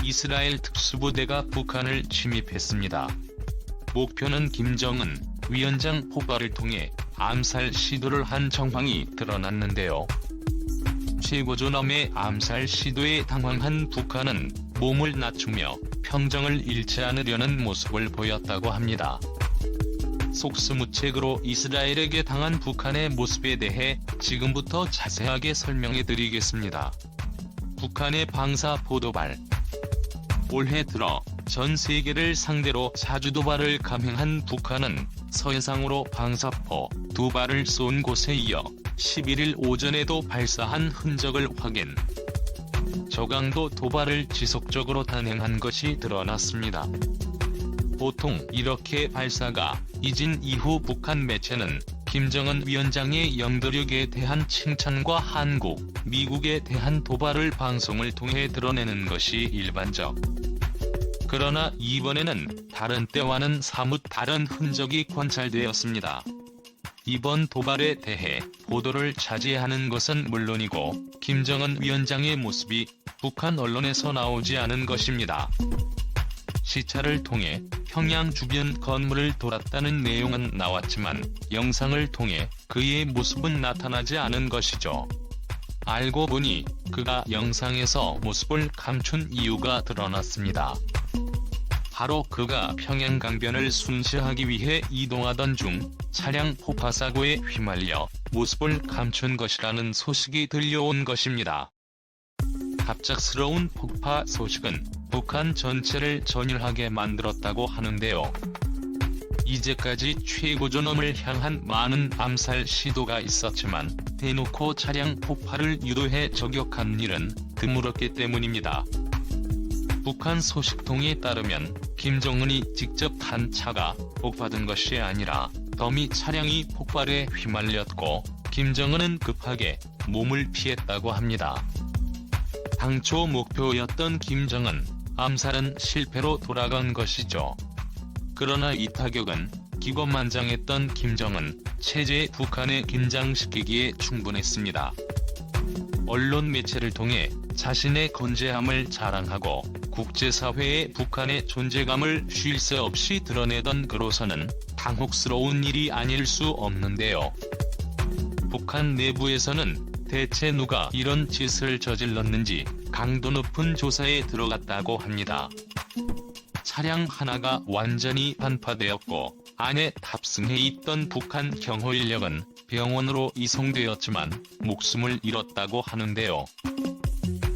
이스라엘 특수부대가 북한을 침입했습니다. 목표는 김정은 위원장 폭발을 통해 암살 시도를 한 정황이 드러났는데요. 최고존엄의 암살 시도에 당황한 북한은 몸을 낮추며 평정을 잃지 않으려는 모습을 보였다고 합니다. 속수무책으로 이스라엘에게 당한 북한의 모습에 대해 지금부터 자세하게 설명해드리겠습니다. 북한의 방사 포도발. 올해 들어 전 세계를 상대로 자주 도발을 감행한 북한은 서해상으로 방사포 2발을 쏜 곳에 이어 11일 오전에도 발사한 흔적을 확인. 저강도 도발을 지속적으로 단행한 것이 드러났습니다. 보통 이렇게 발사가 이진 이후 북한 매체는 김정은 위원장의 영도력에 대한 칭찬과 한국, 미국에 대한 도발을 방송을 통해 드러내는 것이 일반적. 그러나 이번에는 다른 때와는 사뭇 다른 흔적이 관찰되었습니다. 이번 도발에 대해 보도를 자제하는 것은 물론이고 김정은 위원장의 모습이 북한 언론에서 나오지 않은 것입니다. 시차를 통해 평양 주변 건물을 돌았다는 내용은 나왔지만 영상을 통해 그의 모습은 나타나지 않은 것이죠. 알고 보니 그가 영상에서 모습을 감춘 이유가 드러났습니다. 바로 그가 평양 강변을 순시하기 위해 이동하던 중 차량 폭파 사고에 휘말려 모습을 감춘 것이라는 소식이 들려온 것입니다. 갑작스러운 폭파 소식은 북한 전체를 전율하게 만들었다고 하는데요. 이제까지 최고존엄을 향한 많은 암살 시도가 있었지만 대놓고 차량 폭파를 유도해 저격한 일은 드물었기 때문입니다. 북한 소식통에 따르면 김정은이 직접 탄 차가 폭파된 것이 아니라 더미 차량이 폭발에 휘말렸고 김정은은 급하게 몸을 피했다고 합니다. 당초 목표였던 김정은 암살은 실패로 돌아간 것이죠. 그러나 이 타격은 기권만장했던 김정은 체제 북한에 긴장시키기에 충분했습니다. 언론 매체를 통해 자신의 건재함을 자랑하고 국제사회에 북한의 존재감을 쉴 새 없이 드러내던 그로서는 당혹스러운 일이 아닐 수 없는데요. 북한 내부에서는 대체 누가 이런 짓을 저질렀는지 강도 높은 조사에 들어갔다고 합니다. 차량 하나가 완전히 반파되었고 안에 탑승해 있던 북한 경호 인력은 병원으로 이송되었지만 목숨을 잃었다고 하는데요.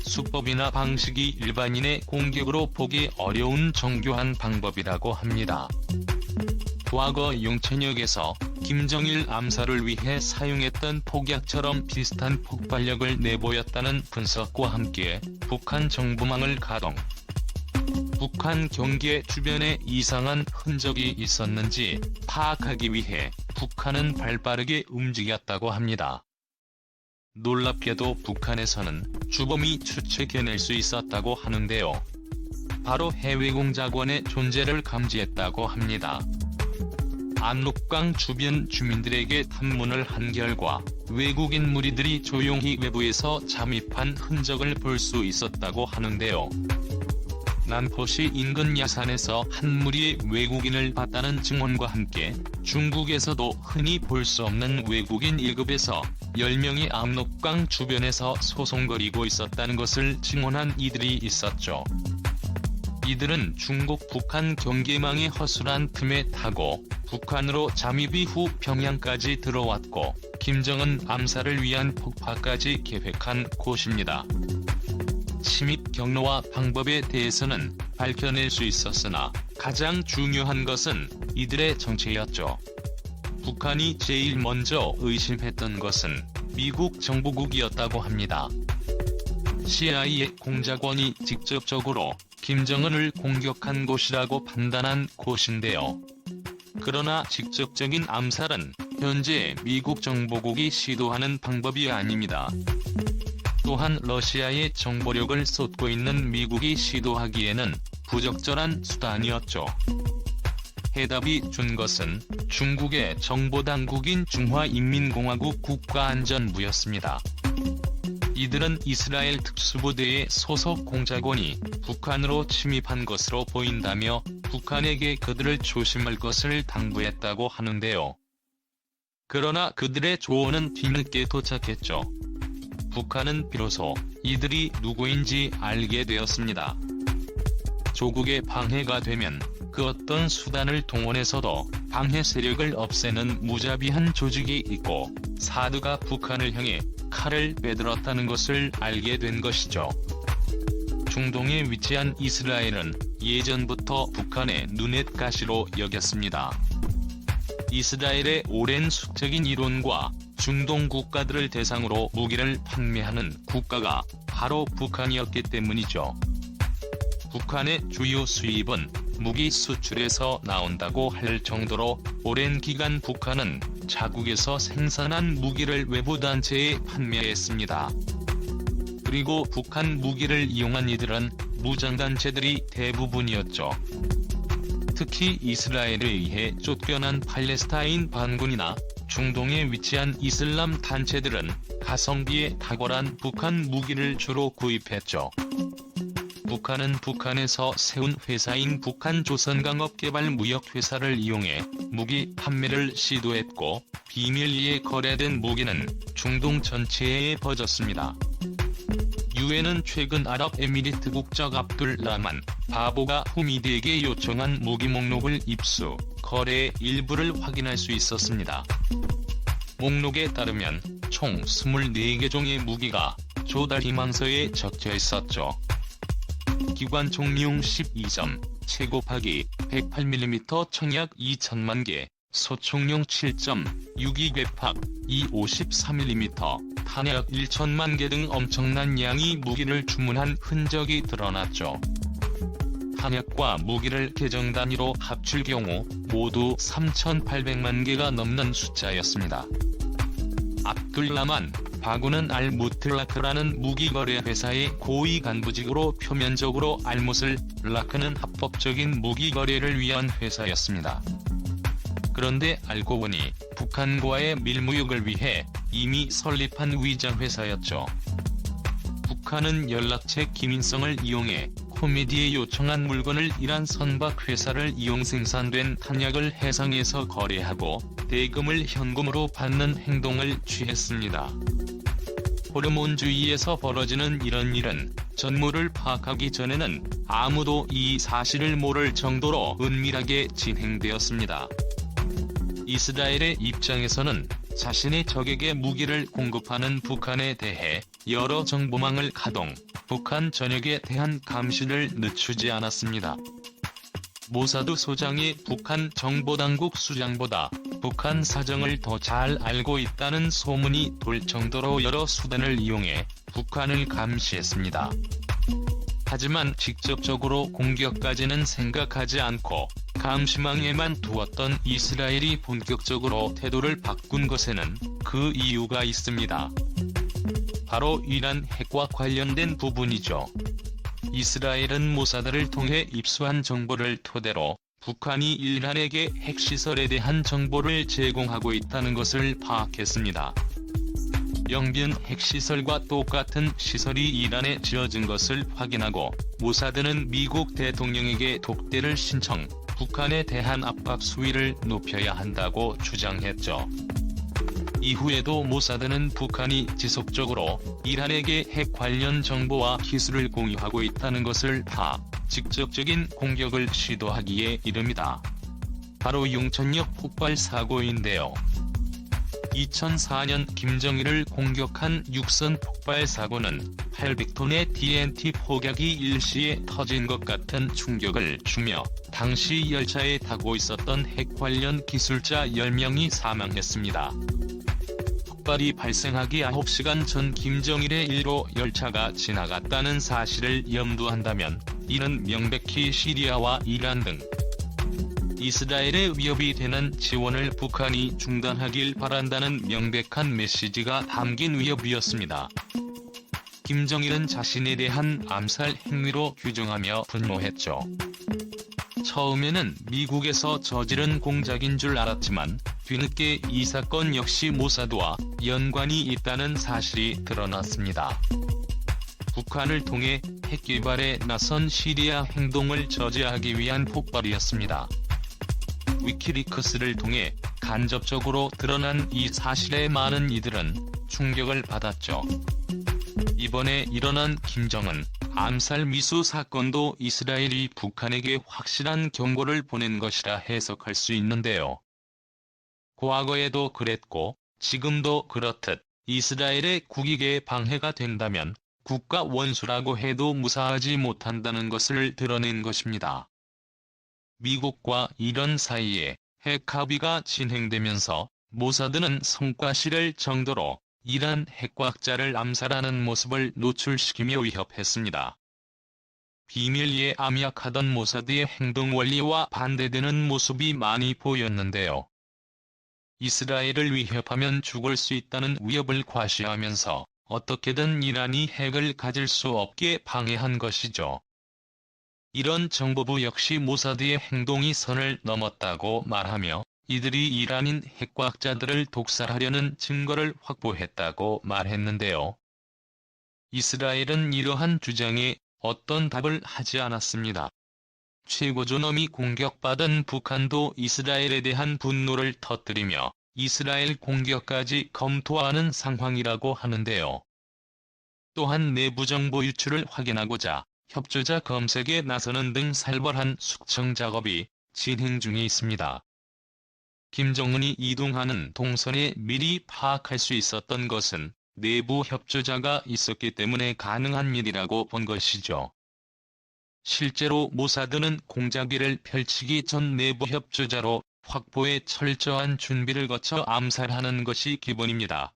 수법이나 방식이 일반인의 공격으로 보기 어려운 정교한 방법이라고 합니다. 과거 용천역에서 김정일 암살을 위해 사용했던 폭약처럼 비슷한 폭발력을 내보였다는 분석과 함께 북한 정보망을 가동. 북한 경계 주변에 이상한 흔적이 있었는지 파악하기 위해 북한은 발빠르게 움직였다고 합니다. 놀랍게도 북한에서는 주범이 추측해낼 수 있었다고 하는데요. 바로 해외 공작원의 존재를 감지했다고 합니다. 압록강 주변 주민들에게 탐문을 한 결과 외국인 무리들이 조용히 외부에서 잠입한 흔적을 볼 수 있었다고 하는데요. 난포시 인근 야산에서 한 무리의 외국인을 봤다는 증언과 함께 중국에서도 흔히 볼 수 없는 외국인 1급에서 10명이 압록강 주변에서 소송거리고 있었다는 것을 증언한 이들이 있었죠. 이들은 중국 북한 경계망의 허술한 틈에 타고 북한으로 잠입 이후 평양까지 들어왔고 김정은 암살을 위한 폭파까지 계획한 곳입니다. 침입 경로와 방법에 대해서는 밝혀낼 수 있었으나 가장 중요한 것은 이들의 정체였죠. 북한이 제일 먼저 의심했던 것은 미국 정보국이었다고 합니다. CIA 공작원이 직접적으로 김정은을 공격한 곳이라고 판단한 곳인데요. 그러나 직접적인 암살은 현재 미국 정보국이 시도하는 방법이 아닙니다. 또한 러시아의 정보력을 쏟고 있는 미국이 시도하기에는 부적절한 수단이었죠. 해답이 준 것은 중국의 정보당국인 중화인민공화국 국가안전부였습니다. 이들은 이스라엘 특수부대의 소속 공작원이 북한으로 침입한 것으로 보인다며 북한에게 그들을 조심할 것을 당부했다고 하는데요. 그러나 그들의 조언은 뒤늦게 도착했죠. 북한은 비로소 이들이 누구인지 알게 되었습니다. 조국의 방해가 되면 그 어떤 수단을 동원해서도 방해 세력을 없애는 무자비한 조직이 있고 사드가 북한을 향해 칼을 빼들었다는 것을 알게 된 것이죠. 중동에 위치한 이스라엘은 예전부터 북한의 눈엣 가시로 여겼습니다. 이스라엘의 오랜 수적인 이론과 중동 국가들을 대상으로 무기를 판매하는 국가가 바로 북한이었기 때문이죠. 북한의 주요 수입은 무기 수출에서 나온다고 할 정도로 오랜 기간 북한은 자국에서 생산한 무기를 외부 단체에 판매했습니다. 그리고 북한 무기를 이용한 이들은 무장단체들이 대부분이었죠. 특히 이스라엘에 의해 쫓겨난 팔레스타인 반군이나 중동에 위치한 이슬람 단체들은 가성비에 탁월한 북한 무기를 주로 구입했죠. 북한은 북한에서 세운 회사인 북한조선강업개발무역회사를 이용해 무기 판매를 시도했고 비밀리에 거래된 무기는 중동 전체에 퍼졌습니다. 유엔은 최근 아랍에미리트 국적 압둘 라만 바보가 후미디에게 요청한 무기 목록을 입수, 거래의 일부를 확인할 수 있었습니다. 목록에 따르면 총 24개 종의 무기가 조달 희망서에 적혀 있었죠. 기관 총용 12점, 최고파기 108mm 청약 2천만 개, 소총용 7점, 유기괴팍 253mm, 탄약 1천만 개 등 엄청난 양의 무기를 주문한 흔적이 드러났죠. 탄약과 무기를 계정 단위로 합칠 경우 모두 3,800만 개가 넘는 숫자였습니다. 압둘라만 바구는 알무틀라크라는 무기거래 회사의 고위 간부직으로 표면적으로 알무슬라크는 합법적인 무기거래를 위한 회사였습니다. 그런데 알고 보니 북한과의 밀무역을 위해 이미 설립한 위장회사였죠. 북한은 연락체 기민성을 이용해 코미디에 요청한 물건을 이란 선박회사를 이용 생산된 탄약을 해상에서 거래하고 대금을 현금으로 받는 행동을 취했습니다. 호르몬주의에서 벌어지는 이런 일은 전모를 파악하기 전에는 아무도 이 사실을 모를 정도로 은밀하게 진행되었습니다. 이스라엘의 입장에서는 자신의 적에게 무기를 공급하는 북한에 대해 여러 정보망을 가동, 북한 전역에 대한 감시를 늦추지 않았습니다. 모사드 소장이 북한 정보당국 수장보다 북한 사정을 더 잘 알고 있다는 소문이 돌 정도로 여러 수단을 이용해 북한을 감시했습니다. 하지만 직접적으로 공격까지는 생각하지 않고 감시망에만 두었던 이스라엘이 본격적으로 태도를 바꾼 것에는 그 이유가 있습니다. 바로 이란 핵과 관련된 부분이죠. 이스라엘은 모사드를 통해 입수한 정보를 토대로 북한이 이란에게 핵시설에 대한 정보를 제공하고 있다는 것을 파악했습니다. 영변 핵시설과 똑같은 시설이 이란에 지어진 것을 확인하고 모사드는 미국 대통령에게 독대를 신청, 북한에 대한 압박 수위를 높여야 한다고 주장했죠. 이후에도 모사드는 북한이 지속적으로 이란에게 핵 관련 정보와 기술을 공유하고 있다는 것을 직접적인 공격을 시도하기에 이릅니다. 바로 용천역 폭발 사고인데요. 2004년 김정일을 공격한 육선 폭발 사고는 800톤의 TNT 폭약이 일시에 터진 것 같은 충격을 주며 당시 열차에 타고 있었던 핵 관련 기술자 10명이 사망했습니다. 폭발이 발생하기 9시간 전 김정일의 일로 열차가 지나갔다는 사실을 염두한다면 이는 명백히 시리아와 이란 등 이스라엘의 위협이 되는 지원을 북한이 중단하길 바란다는 명백한 메시지가 담긴 위협이었습니다. 김정일은 자신에 대한 암살 행위로 규정하며 분노했죠. 처음에는 미국에서 저지른 공작인 줄 알았지만 뒤늦게 이 사건 역시 모사드와 연관이 있다는 사실이 드러났습니다. 북한을 통해 핵 개발에 나선 시리아 행동을 저지하기 위한 폭발이었습니다. 위키리크스를 통해 간접적으로 드러난 이 사실에 많은 이들은 충격을 받았죠. 이번에 일어난 김정은 암살 미수 사건도 이스라엘이 북한에게 확실한 경고를 보낸 것이라 해석할 수 있는데요. 과거에도 그랬고 지금도 그렇듯 이스라엘의 국익에 방해가 된다면 국가 원수라고 해도 무사하지 못한다는 것을 드러낸 것입니다. 미국과 이란 사이에 핵 합의가 진행되면서 모사드는 성과실을 정도로 이란 핵과학자를 암살하는 모습을 노출시키며 위협했습니다. 비밀리에 암약하던 모사드의 행동 원리와 반대되는 모습이 많이 보였는데요. 이스라엘을 위협하면 죽을 수 있다는 위협을 과시하면서 어떻게든 이란이 핵을 가질 수 없게 방해한 것이죠. 이런 정보부 역시 모사드의 행동이 선을 넘었다고 말하며 이들이 이란인 핵과학자들을 독살하려는 증거를 확보했다고 말했는데요. 이스라엘은 이러한 주장에 어떤 답을 하지 않았습니다. 최고존엄이 공격받은 북한도 이스라엘에 대한 분노를 터뜨리며 이스라엘 공격까지 검토하는 상황이라고 하는데요. 또한 내부 정보 유출을 확인하고자 협조자 검색에 나서는 등 살벌한 숙청 작업이 진행 중에 있습니다. 김정은이 이동하는 동선에 미리 파악할 수 있었던 것은 내부 협조자가 있었기 때문에 가능한 일이라고 본 것이죠. 실제로 모사드는 공작위를 펼치기 전 내부 협조자로 확보에 철저한 준비를 거쳐 암살하는 것이 기본입니다.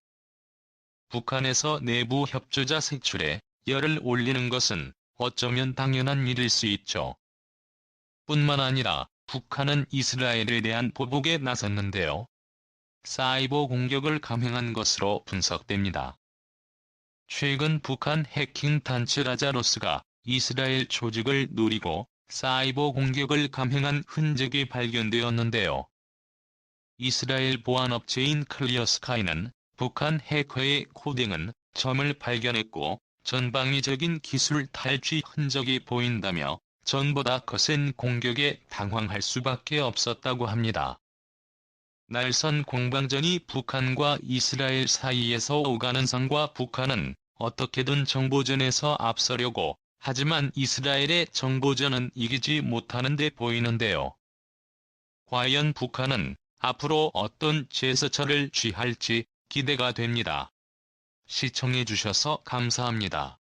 북한에서 내부 협조자 색출에 열을 올리는 것은 어쩌면 당연한 일일 수 있죠. 뿐만 아니라 북한은 이스라엘에 대한 보복에 나섰는데요. 사이버 공격을 감행한 것으로 분석됩니다. 최근 북한 해킹 단체 라자로스가 이스라엘 조직을 노리고 사이버 공격을 감행한 흔적이 발견되었는데요. 이스라엘 보안업체인 클리어스카이는 북한 해커의 코딩은 점을 발견했고 전방위적인 기술 탈취 흔적이 보인다며 전보다 거센 공격에 당황할 수밖에 없었다고 합니다. 날선 공방전이 북한과 이스라엘 사이에서 오가는 선과 북한은 어떻게든 정보전에서 앞서려고 하지만 이스라엘의 정보전은 이기지 못하는 데 보이는데요. 과연 북한은 앞으로 어떤 제스처를 취할지 기대가 됩니다. 시청해주셔서 감사합니다.